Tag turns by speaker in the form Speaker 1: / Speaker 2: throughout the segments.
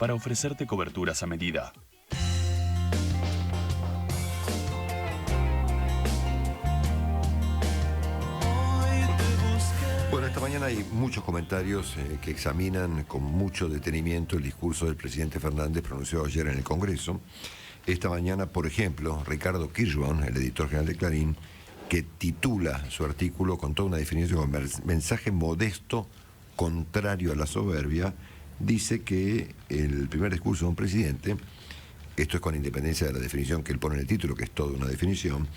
Speaker 1: para ofrecerte coberturas a medida.
Speaker 2: Bueno, esta mañana hay muchos comentarios que examinan con mucho detenimiento el discurso del presidente Fernández pronunciado ayer en el Congreso. Esta mañana, por ejemplo, Ricardo Kirschbaum, el editor general de Clarín, que titula su artículo con toda una definición, con mensaje modesto, contrario a la soberbia, dice que el primer discurso de un presidente, esto es con independencia de la definición que él pone en el título, que es toda una definición,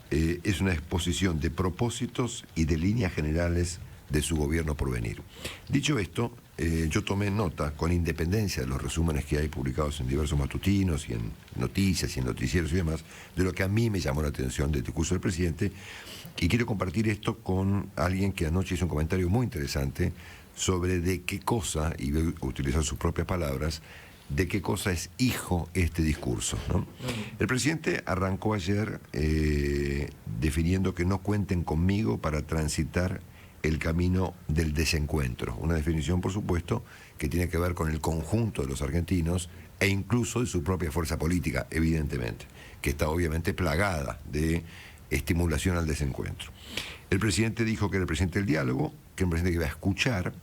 Speaker 2: es una exposición de propósitos y de líneas generales de su gobierno por venir. Dicho esto, yo tomé nota, con independencia de los resúmenes que hay publicados en diversos matutinos y en noticias y en noticieros y demás, de lo que a mí me llamó la atención del discurso del presidente, y quiero compartir esto con alguien que anoche hizo un comentario muy interesante sobre de qué cosa, y voy a utilizar sus propias palabras, de qué cosa es hijo este discurso, ¿no? El presidente arrancó ayer definiendo que no cuenten conmigo para transitar el camino del desencuentro. Una definición, por supuesto, que tiene que ver con el conjunto de los argentinos e incluso de su propia fuerza política, evidentemente, que está obviamente plagada de estimulación al desencuentro. El presidente dijo que era el presidente del diálogo, que era el presidente que iba a escuchar,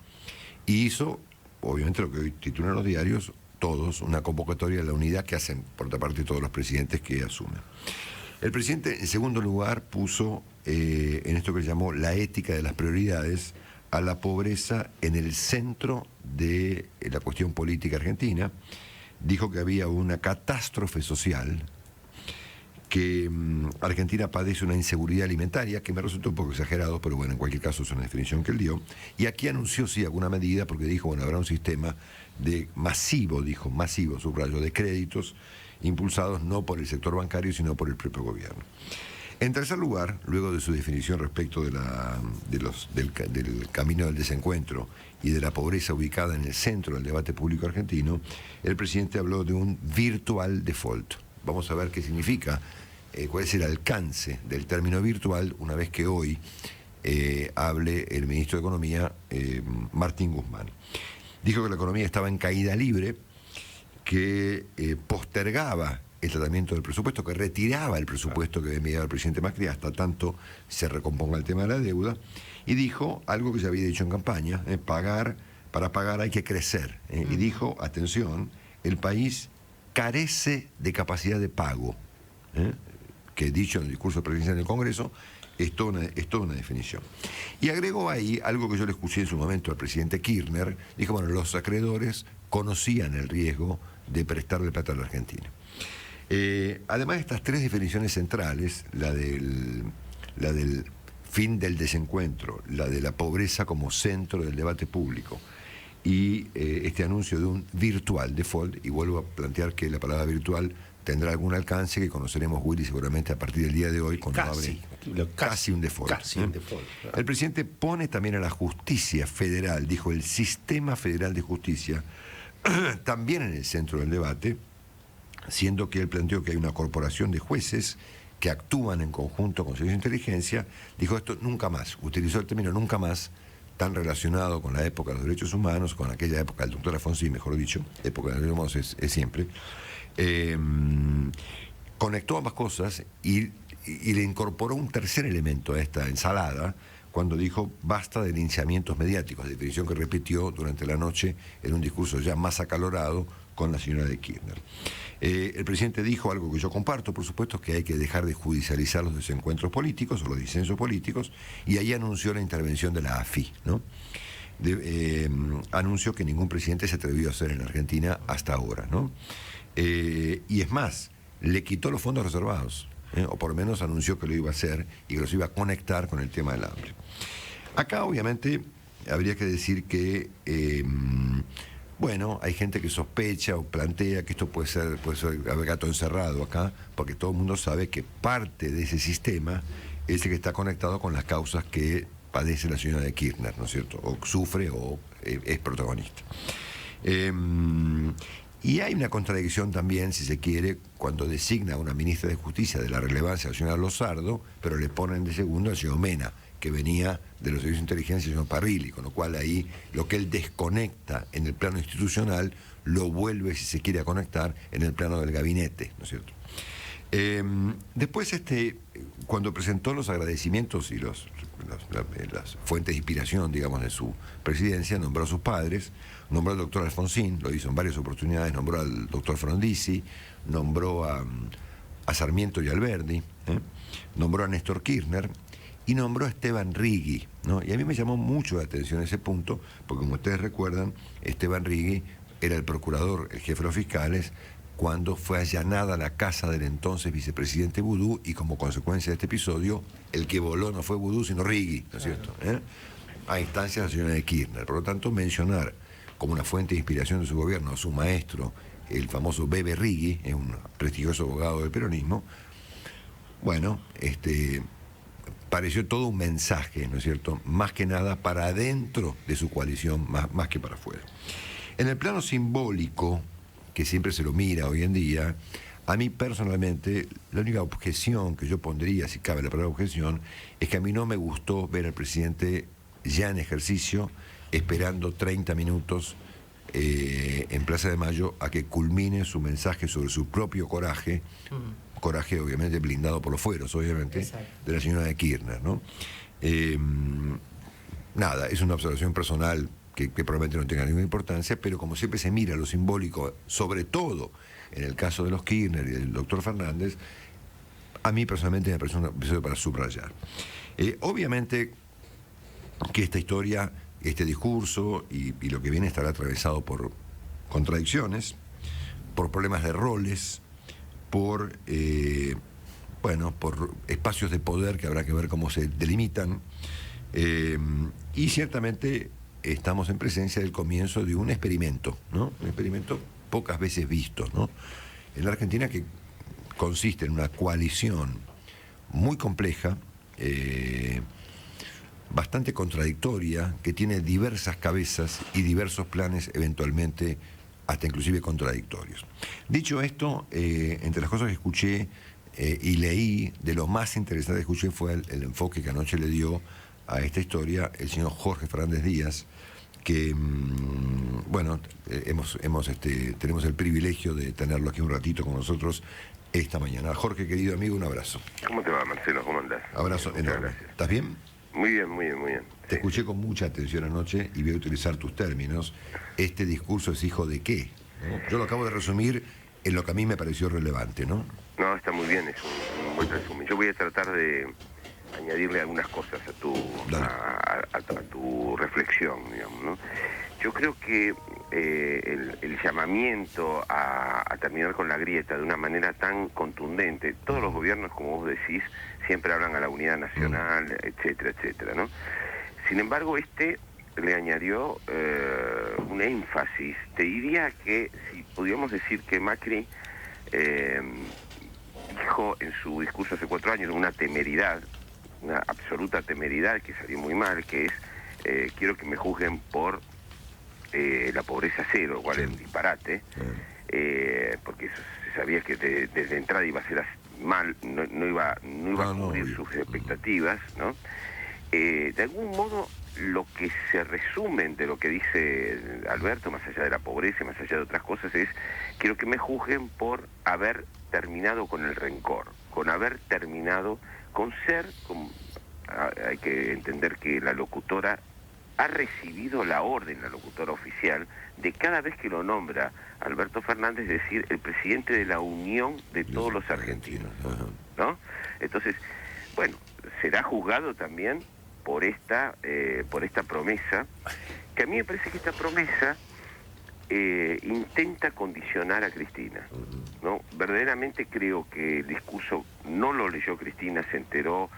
Speaker 2: y hizo, obviamente, lo que hoy titulan los diarios, todos, una convocatoria de la unidad que hacen, por otra parte, todos los presidentes que asumen. El presidente, en segundo lugar, puso en esto que llamó la ética de las prioridades a la pobreza en el centro de la cuestión política argentina. Dijo que había una catástrofe social, que Argentina padece una inseguridad alimentaria, que me resultó un poco exagerado, pero bueno, en cualquier caso es una definición que él dio. Y aquí anunció sí alguna medida, porque dijo, bueno, habrá un sistema de masivo, subrayo, de créditos impulsados no por el sector bancario, sino por el propio gobierno. En tercer lugar, luego de su definición respecto del camino del desencuentro y de la pobreza ubicada en el centro del debate público argentino, el presidente habló de un virtual default. Vamos a ver qué significa, cuál es el alcance del término virtual, una vez que hoy hable el ministro de Economía, Martín Guzmán. Dijo que la economía estaba en caída libre, que postergaba el tratamiento del presupuesto, que retiraba el presupuesto que había enviado el presidente Macri hasta tanto se recomponga el tema de la deuda, y dijo algo que ya había dicho en campaña, para pagar hay que crecer, y dijo, atención, el país carece de capacidad de pago, que dicho en el discurso presidencial en el Congreso, es toda una definición. Y agregó ahí algo que yo le escuché en su momento al presidente Kirchner, dijo, bueno, los acreedores conocían el riesgo de prestarle plata a la Argentina. Además de estas tres definiciones centrales, la del fin del desencuentro, la de la pobreza como centro del debate público y este anuncio de un virtual default, y vuelvo a plantear que la palabra virtual tendrá algún alcance que conoceremos, Willy, seguramente a partir del día de hoy, cuando casi un default.
Speaker 3: Casi un default, claro.
Speaker 2: El presidente pone también a la justicia federal, dijo el sistema federal de justicia, también en el centro del debate, siendo que él planteó que hay una corporación de jueces que actúan en conjunto con servicios de inteligencia. Dijo esto nunca más, utilizó el término nunca más, tan relacionado con la época de los derechos humanos, con aquella época del doctor Alfonsín, mejor dicho, época de los derechos humanos es siempre. Conectó ambas cosas y le incorporó un tercer elemento a esta ensalada cuando dijo basta de linchamientos mediáticos, definición que repitió durante la noche en un discurso ya más acalorado con la señora de Kirchner. El presidente dijo algo que yo comparto, por supuesto, que hay que dejar de judicializar los desencuentros políticos o los disensos políticos, y ahí anunció la intervención de la AFI, ¿no? Anunció que ningún presidente se atrevió a hacer en Argentina hasta ahora, ¿no? Y es más, le quitó los fondos reservados, o por lo menos anunció que lo iba a hacer y que los iba a conectar con el tema del hambre. Acá, obviamente, habría que decir que bueno, hay gente que sospecha o plantea que esto puede ser gato encerrado acá, porque todo el mundo sabe que parte de ese sistema es el que está conectado con las causas que padece la señora de Kirchner, ¿no es cierto? O sufre o es protagonista. Y hay una contradicción también, si se quiere, cuando designa a una ministra de Justicia de la relevancia, la señora Lozardo, pero le ponen de segundo al señor Mena, que venía de los servicios de inteligencia, el señor Parrilli, con lo cual ahí lo que él desconecta en el plano institucional lo vuelve, si se quiere, a conectar en el plano del gabinete, ¿no es cierto? Después, cuando presentó los agradecimientos y las fuentes de inspiración, digamos, de su presidencia, nombró a sus padres, nombró al doctor Alfonsín, lo hizo en varias oportunidades, nombró al doctor Frondizi, nombró a Sarmiento y Alberdi, nombró a Néstor Kirchner y nombró a Esteban Righi, ¿no? Y a mí me llamó mucho la atención ese punto, porque como ustedes recuerdan, Esteban Righi era el procurador, el jefe de los fiscales, cuando fue allanada la casa del entonces vicepresidente Boudou, y como consecuencia de este episodio, el que voló no fue Boudou, sino Righi, ¿no es cierto? A instancias de la señora de Kirchner. Por lo tanto, mencionar como una fuente de inspiración de su gobierno a su maestro, el famoso Bebe Righi, es un prestigioso abogado del peronismo, bueno, pareció todo un mensaje, ¿no es cierto?, más que nada para adentro de su coalición, más que para afuera. En el plano simbólico, que siempre se lo mira hoy en día, a mí personalmente, la única objeción que yo pondría, si cabe la palabra objeción, es que a mí no me gustó ver al presidente ya en ejercicio, esperando 30 minutos en Plaza de Mayo a que culmine su mensaje sobre su propio coraje, coraje obviamente blindado por los fueros, obviamente, exacto, de la señora de Kirchner, ¿no? Nada, es una observación personal que probablemente no tenga ninguna importancia, pero como siempre se mira lo simbólico, sobre todo en el caso de los Kirchner y del doctor Fernández, a mí personalmente me parece un episodio para subrayar. Obviamente que esta historia, este discurso y lo que viene estará atravesado por contradicciones, por problemas de roles, por espacios de poder que habrá que ver cómo se delimitan, y ciertamente estamos en presencia del comienzo de un experimento, ¿no? Un experimento pocas veces visto, ¿no? En la Argentina, que consiste en una coalición muy compleja, bastante contradictoria, que tiene diversas cabezas y diversos planes, eventualmente hasta inclusive contradictorios. Dicho esto, entre las cosas que escuché y leí, de lo más interesante que escuché fue el enfoque que anoche le dio a esta historia el señor Jorge Fernández Díaz, que, tenemos el privilegio de tenerlo aquí un ratito con nosotros esta mañana. Jorge, querido amigo, un abrazo.
Speaker 3: ¿Cómo te va, Marcelo? ¿Cómo andás?
Speaker 2: Abrazo enorme.
Speaker 3: Gracias.
Speaker 2: ¿Estás bien?
Speaker 3: Muy bien, muy bien, muy bien.
Speaker 2: Te escuché con mucha atención anoche y voy a utilizar tus términos. Este discurso es hijo de qué, ¿no? Yo lo acabo de resumir en lo que a mí me pareció relevante, ¿no?
Speaker 3: No, está muy bien, es un buen resumen. Yo voy a tratar de añadirle algunas cosas a tu reflexión, digamos, ¿no? Yo creo que el llamamiento a terminar con la grieta de una manera tan contundente, todos los gobiernos, como vos decís, siempre hablan a la unidad nacional, etcétera, etcétera, ¿no? Sin embargo, le añadió un énfasis. Te diría que, si pudiéramos decir que Macri dijo en su discurso hace 4 años una temeridad, una absoluta temeridad que salió muy mal, que es quiero que me juzguen por la pobreza cero, igual es un disparate, porque eso se sabía que desde entrada iba a ser mal, no iba a cubrir sus expectativas, ¿no? De algún modo, lo que se resumen de lo que dice Alberto, más allá de la pobreza, más allá de otras cosas, es quiero que me juzguen por haber terminado con el rencor, con haber terminado con ser, hay que entender que la locutora ha recibido la orden, la locutora oficial, de cada vez que lo nombra Alberto Fernández, decir el presidente de la unión de todos los argentinos, ¿no? Entonces, bueno, será juzgado también por esta promesa, que a mí me parece que esta promesa intenta condicionar a Cristina, ¿no? Verdaderamente creo que el discurso no lo leyó Cristina, se enteró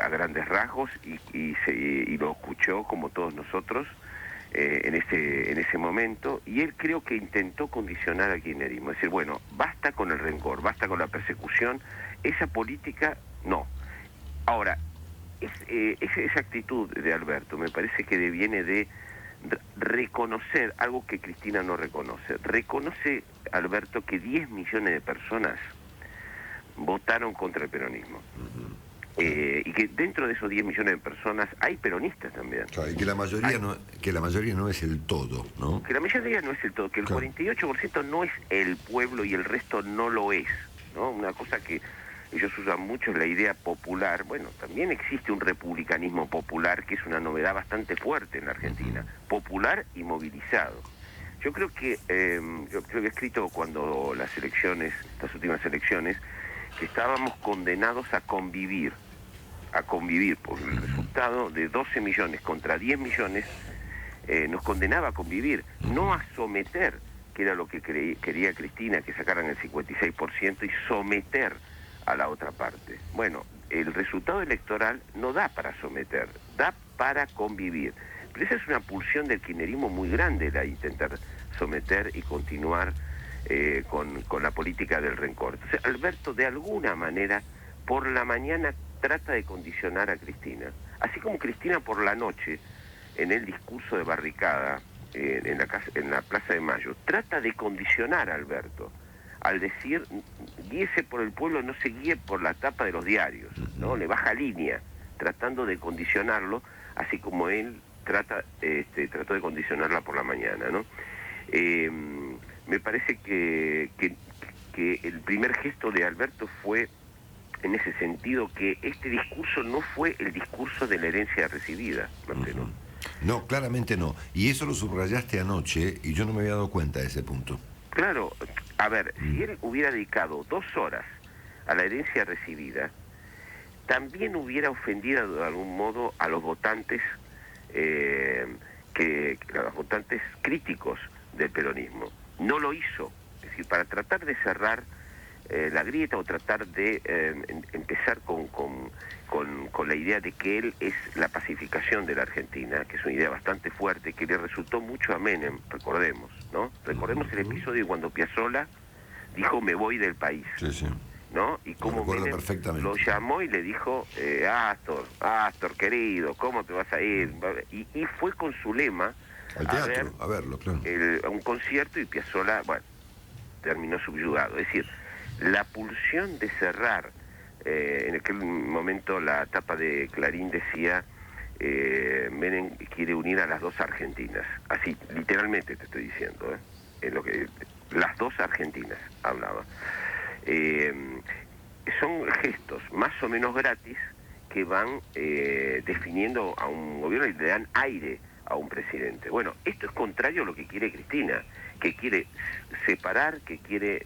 Speaker 3: a grandes rasgos y lo escuchó como todos nosotros en ese momento, y él creo que intentó condicionar al kirchnerismo, es decir, bueno, basta con el rencor, basta con la persecución, esa política no. Ahora, esa actitud de Alberto me parece que deviene de reconocer algo que Cristina no reconoce. Reconoce, Alberto, que 10 millones de personas votaron contra el peronismo. Y que dentro de esos 10 millones de personas hay peronistas también.
Speaker 2: Claro, y que la mayoría no es el todo, ¿no?
Speaker 3: Que la mayoría no es el todo, que el 48% no es el pueblo y el resto no lo es, ¿no? Una cosa que ellos usan mucho es la idea popular. Bueno, también existe un republicanismo popular que es una novedad bastante fuerte en la Argentina, popular y movilizado. Yo creo que he escrito cuando las últimas elecciones, que estábamos condenados a convivir, porque el resultado de 12 millones contra 10 millones nos condenaba a convivir, no a someter, que era lo que quería Cristina, que sacaran el 56% y someter a la otra parte. Bueno, el resultado electoral no da para someter, da para convivir. Pero esa es una pulsión del kirchnerismo muy grande, la de intentar someter y continuar con la política del rencor. Entonces, Alberto, de alguna manera, por la mañana trata de condicionar a Cristina, así como Cristina por la noche, en el discurso de barricada, en la Plaza de Mayo, trata de condicionar a Alberto, al decir, guíese por el pueblo, no se guíe por la tapa de los diarios, ¿no? Le baja línea, tratando de condicionarlo, así como él trató de condicionarla por la mañana, ¿no? Me parece que el primer gesto de Alberto fue en ese sentido, que este discurso no fue el discurso de la herencia recibida, Marcelo.
Speaker 2: No, claramente no. Y eso lo subrayaste anoche y yo no me había dado cuenta de ese punto.
Speaker 3: Claro, a ver, si él hubiera dedicado 2 horas a la herencia recibida, también hubiera ofendido de algún modo a los votantes, a los votantes críticos del peronismo. No lo hizo. Es decir, para tratar de cerrar la grieta o tratar de empezar con la idea de que él es la pacificación de la Argentina, que es una idea bastante fuerte, que le resultó mucho a Menem, recordemos, ¿no? Recordemos el episodio cuando Piazzolla dijo me voy del país,
Speaker 2: sí.
Speaker 3: ¿no? Y cómo Menem lo llamó y le dijo, Astor, querido, ¿cómo te vas a ir? Y fue con su lema
Speaker 2: al teatro, a verlo, claro.
Speaker 3: A un concierto, y Piazzolla, bueno, terminó subyugado. Es decir, la pulsión de cerrar, en aquel momento la tapa de Clarín decía, Menem quiere unir a las 2 Argentinas, así, literalmente te estoy diciendo, en lo que las 2 Argentinas hablaba. Son gestos más o menos gratis que van definiendo a un gobierno y le dan aire a un presidente. Bueno, esto es contrario a lo que quiere Cristina, que quiere separar, que quiere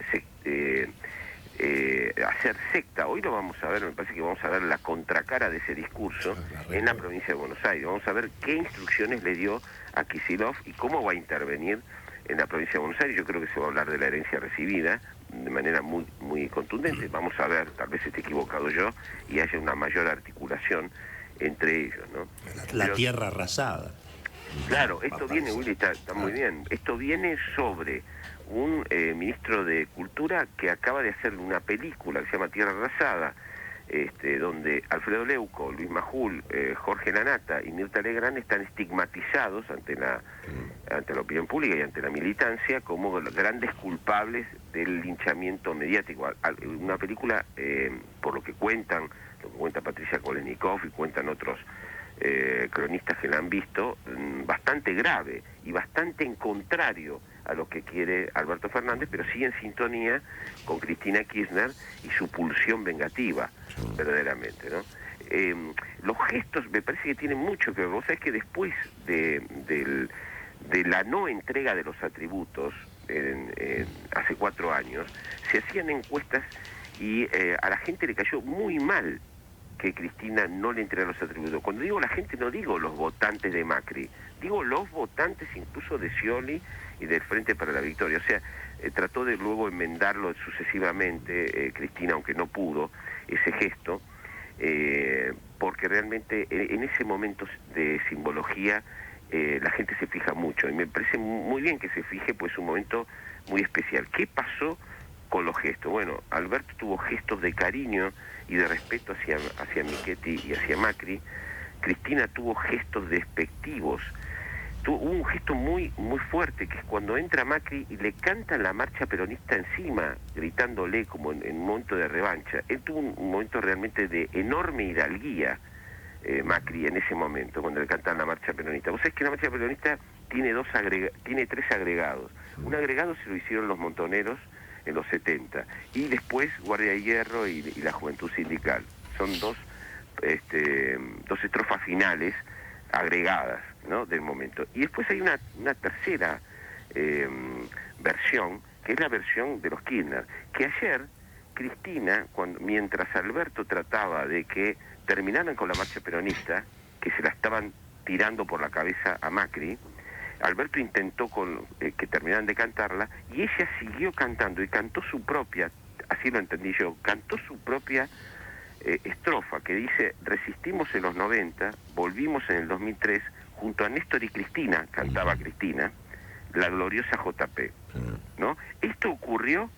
Speaker 3: hacer secta. Hoy lo vamos a ver, me parece que vamos a ver la contracara de ese discurso en la provincia de Buenos Aires. Vamos a ver qué instrucciones le dio a Kicillof y cómo va a intervenir en la provincia de Buenos Aires. Yo creo que se va a hablar de la herencia recibida de manera muy, muy contundente. Vamos a ver, tal vez esté equivocado yo y haya una mayor articulación entre ellos, ¿no?
Speaker 4: La tierra arrasada.
Speaker 3: Claro, esto viene, Willy, está muy bien, esto viene sobre un ministro de Cultura que acaba de hacer una película que se llama Tierra Arrasada, donde Alfredo Leuco, Luis Majul, Jorge Lanata y Mirta Legrand están estigmatizados ante la opinión pública y ante la militancia como grandes culpables del linchamiento mediático. Una película, por lo que cuenta Patricia Kolenikov y cuentan otros cronistas que la han visto, bastante grave y bastante en contrario a lo que quiere Alberto Fernández, pero sí en sintonía con Cristina Kirchner y su pulsión vengativa, verdaderamente, ¿no? Los gestos me parece que tienen mucho que ver. Vos sabés que después de la no entrega de los atributos hace 4 años, se hacían encuestas y a la gente le cayó muy mal que Cristina no le entrega los atributos. Cuando digo la gente, no digo los votantes de Macri, digo los votantes incluso de Scioli y del Frente para la Victoria. O sea, trató de luego enmendarlo sucesivamente, Cristina, aunque no pudo, ese gesto, porque realmente en ese momento de simbología la gente se fija mucho, y me parece muy bien que se fije, pues es un momento muy especial. ¿Qué pasó con los gestos? Bueno, Alberto tuvo gestos de cariño y de respeto hacia Michetti y hacia Macri. Cristina tuvo gestos despectivos hubo un gesto muy fuerte, que es cuando entra Macri y le cantan la marcha peronista encima, gritándole como en un momento de revancha. Él tuvo un momento realmente de enorme hidalguía, Macri, en ese momento, cuando le cantan la marcha peronista. Vos sabés que la marcha peronista tiene 3 agregados. Un agregado se lo hicieron los montoneros en los 70, y después Guardia de Hierro y la Juventud Sindical. Son dos estrofas finales agregadas, ¿no?, del momento. Y después hay una tercera versión, que es la versión de los Kirchner, que ayer Cristina, mientras Alberto trataba de que terminaran con la marcha peronista, que se la estaban tirando por la cabeza a Macri, Alberto intentó que terminaran de cantarla, y ella siguió cantando, y cantó su propia, así lo entendí yo, cantó su propia estrofa, que dice: resistimos en los 90, volvimos en el 2003, junto a Néstor y Cristina, cantaba Cristina, la gloriosa JP, ¿no? Esto ocurrió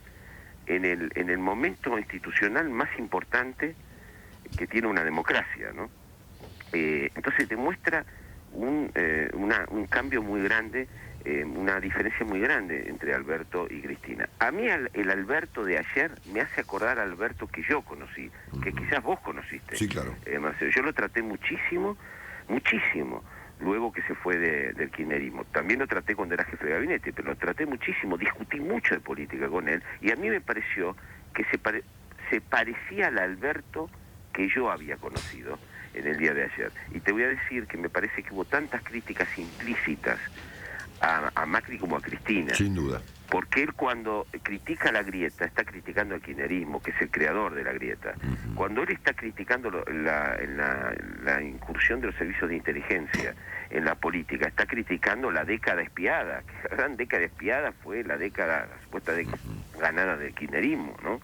Speaker 3: en el momento institucional más importante que tiene una democracia, ¿no? Entonces demuestra un cambio muy grande, una diferencia muy grande entre Alberto y Cristina. A mí el Alberto de ayer me hace acordar al Alberto que yo conocí, que quizás vos conociste.
Speaker 2: Sí, claro.
Speaker 3: Marcelo, yo lo traté muchísimo, luego que se fue del kirchnerismo. También lo traté cuando era jefe de gabinete, pero lo traté muchísimo, discutí mucho de política con él, y a mí me pareció que se parecía al Alberto que yo había conocido en el día de ayer. Y te voy a decir que me parece que hubo tantas críticas implícitas a Macri como a Cristina.
Speaker 2: Sin duda.
Speaker 3: Porque él, cuando critica la grieta, está criticando al kirchnerismo, que es el creador de la grieta. Cuando él está criticando la incursión de los servicios de inteligencia en la política, está criticando la década espiada, que la gran década espiada fue la supuesta década ganada del kirchnerismo, ¿no?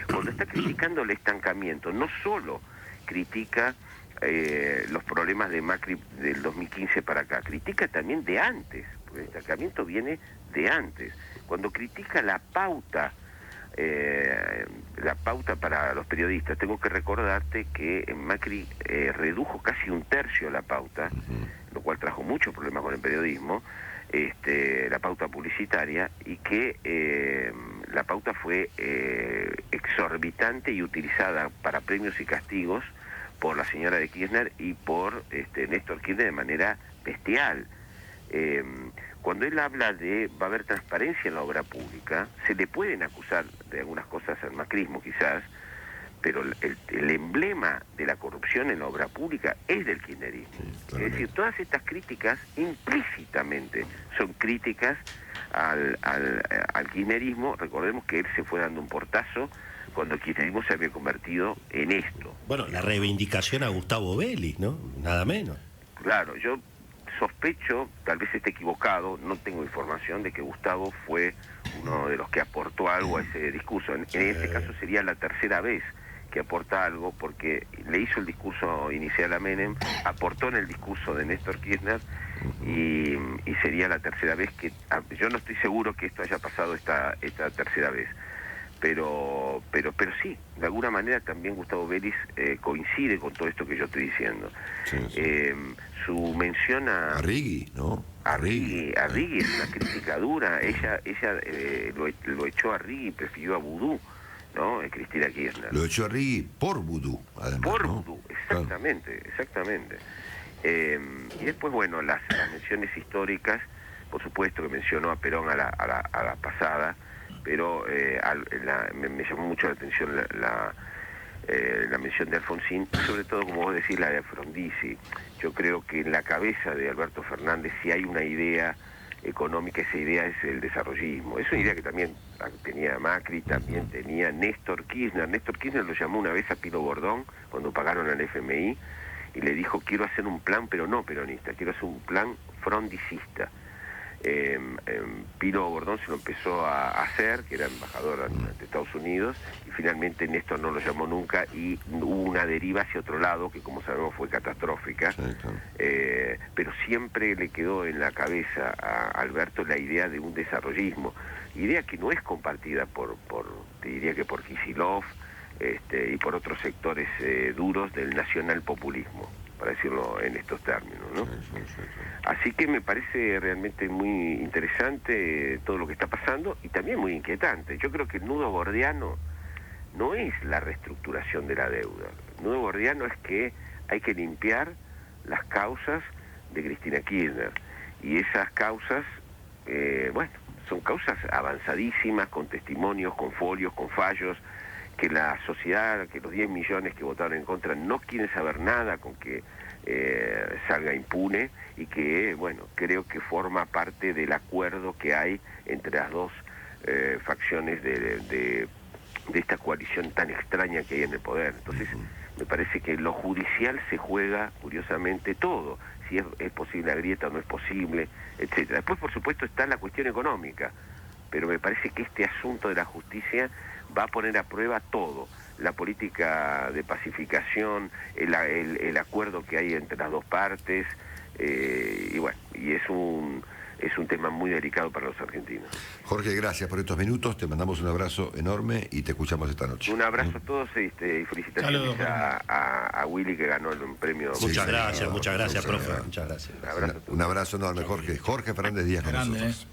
Speaker 3: Cuando está criticando el estancamiento, no solo critica los problemas de Macri del 2015 para acá, critica también de antes, porque el estancamiento viene de antes. Cuando critica la pauta para los periodistas, tengo que recordarte que Macri redujo casi 1/3 la pauta, lo cual trajo muchos problemas con el periodismo, la pauta publicitaria, y que la pauta fue exorbitante y utilizada para premios y castigos por la señora de Kirchner y por Néstor Kirchner de manera bestial. Cuando él habla de va a haber transparencia en la obra pública, se le pueden acusar de algunas cosas al macrismo quizás, pero el emblema de la corrupción en la obra pública es del kirchnerismo. Sí, es decir, todas estas críticas implícitamente son críticas al kirchnerismo. Recordemos que él se fue dando un portazo cuando el kirchnerismo se había convertido en esto.
Speaker 4: Bueno, la reivindicación a Gustavo Vélez, ¿no? Nada menos.
Speaker 3: Claro, yo sospecho, tal vez esté equivocado, no tengo información de que Gustavo fue uno de los que aportó algo a ese discurso. En este caso sería la tercera vez que aporta algo, porque le hizo el discurso inicial a Menem, aportó en el discurso de Néstor Kirchner, y sería la tercera vez que... Yo no estoy seguro que esto haya pasado esta tercera vez. Pero sí, de alguna manera también Gustavo Vélez coincide con todo esto que yo estoy diciendo. Sí, sí. Su mención a
Speaker 2: Rigui, ¿no?
Speaker 3: A Rigui es una crítica dura. Ella lo echó a Rigui y prefirió a Vudú, ¿no? Cristina Kirchner.
Speaker 2: Lo echó a Rigui por Vudú, además.
Speaker 3: Por
Speaker 2: ¿no?
Speaker 3: Vudú, exactamente, claro. Exactamente. Y después, bueno, las menciones históricas, por supuesto que mencionó a Perón a la pasada, pero me llamó mucho la atención la mención de Alfonsín, sobre todo, como vos decís, la de Frondizi. Yo creo que en la cabeza de Alberto Fernández, si hay una idea económica, esa idea es el desarrollismo. Es una idea que también tenía Macri, también tenía Néstor Kirchner. Néstor Kirchner lo llamó una vez a Pilo Bordón cuando pagaron al FMI y le dijo: quiero hacer un plan, pero no peronista, quiero hacer un plan frondicista. Pilo Bordón se lo empezó a hacer, que era embajador de Estados Unidos, y finalmente Néstor no lo llamó nunca, y hubo una deriva hacia otro lado que, como sabemos, fue catastrófica. Sí, claro. Pero siempre le quedó en la cabeza a Alberto la idea de un desarrollismo, idea que no es compartida te diría que por Kicillof y por otros sectores duros del nacionalpopulismo. para decirlo en estos términos, ¿no? Así que me parece realmente muy interesante todo lo que está pasando y también muy inquietante. Yo creo que el nudo gordiano no es la reestructuración de la deuda. El nudo gordiano es que hay que limpiar las causas de Cristina Kirchner. Y esas causas, bueno, son causas avanzadísimas, con testimonios, con folios, con fallos, que la sociedad, que los 10 millones que votaron en contra no quieren saber nada con que salga impune, y que, bueno, creo que forma parte del acuerdo que hay entre las dos facciones de esta coalición tan extraña que hay en el poder. Entonces, me parece que lo judicial se juega, curiosamente, todo. Si es posible la grieta o no es posible, etcétera. Después, por supuesto, está la cuestión económica, pero me parece que este asunto de la justicia va a poner a prueba todo. La política de pacificación, el acuerdo que hay entre las dos partes, y bueno, y es un tema muy delicado para los argentinos.
Speaker 2: Jorge, gracias por estos minutos, te mandamos un abrazo enorme y te escuchamos esta noche.
Speaker 3: Un abrazo a todos y felicitaciones a Willy, que ganó el premio.
Speaker 4: Muchas gracias, profe. Muchas gracias.
Speaker 2: Un abrazo enorme, Jorge. Jorge Fernández Díaz con nosotros.